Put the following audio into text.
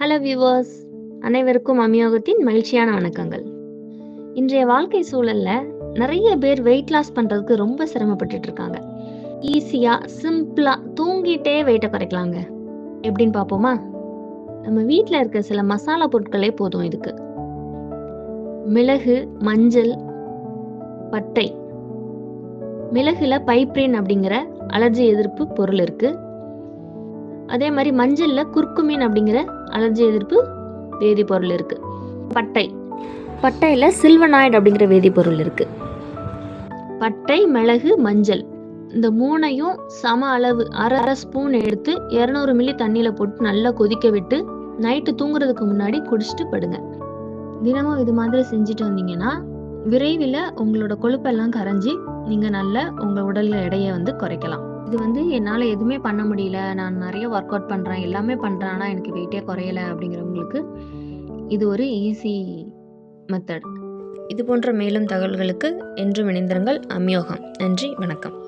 Hello viewers, அனைவருக்கும் அமியோகத்தின் மகிழ்ச்சியான வணக்கங்கள். இன்றைய வாழ்க்கை சூழல்ல நிறைய பேர் வெயிட் லாஸ் பண்றதுக்கு ரொம்ப சிரமப்பட்டுட்டு இருக்காங்க. ஈஸியா சிம்பிளா தூங்கிட்டே வெயிட்டை குறைக்கலாங்க. எப்படின்னு பார்ப்போமா? நம்ம வீட்டில் இருக்க சில மசாலா பொருட்களே போதும் இதுக்கு. மிளகு, மஞ்சள், பட்டை. மிளகுல பைப்ரின் அப்படிங்கிற அலர்ஜி எதிர்ப்பு பொருள் இருக்கு. அதே மாதிரி மஞ்சள்ல குர்குமின் அப்படிங்கிற அலர்ஜி எதிர்ப்பு வேதிப்பொருள் இருக்கு. பட்டையில சில்வனாய்டு அப்படிங்கிற வேதிப்பொருள் இருக்கு. பட்டை, மிளகு, மஞ்சள் இந்த மூணையும் சம அளவு அரை ஸ்பூன் எடுத்து 200 மில்லி தண்ணியில போட்டு நல்லா கொதிக்க விட்டு நைட்டு தூங்குறதுக்கு முன்னாடி குடிச்சிட்டு படுங்க. தினமும் இது மாதிரி செஞ்சுட்டு வந்தீங்கன்னா விரைவில் உங்களோட கொழுப்பெல்லாம் கரைஞ்சி நீங்க நல்ல உங்க உடல்ல எடையை குறைக்கலாம். இது என்னால் எதுவுமே பண்ண முடியல, நான் நிறைய ஒர்க் அவுட் பண்ணுறேன், எல்லாமே பண்ணுறேன், ஆனால் எனக்கு வெயிட்டே குறையலை அப்படிங்கிறவங்களுக்கு இது ஒரு ஈஸி மெத்தட். இது போன்ற மேலும் தகவல்களுக்கு என்றும் இணைந்திருங்கள். அமியோகம். நன்றி, வணக்கம்.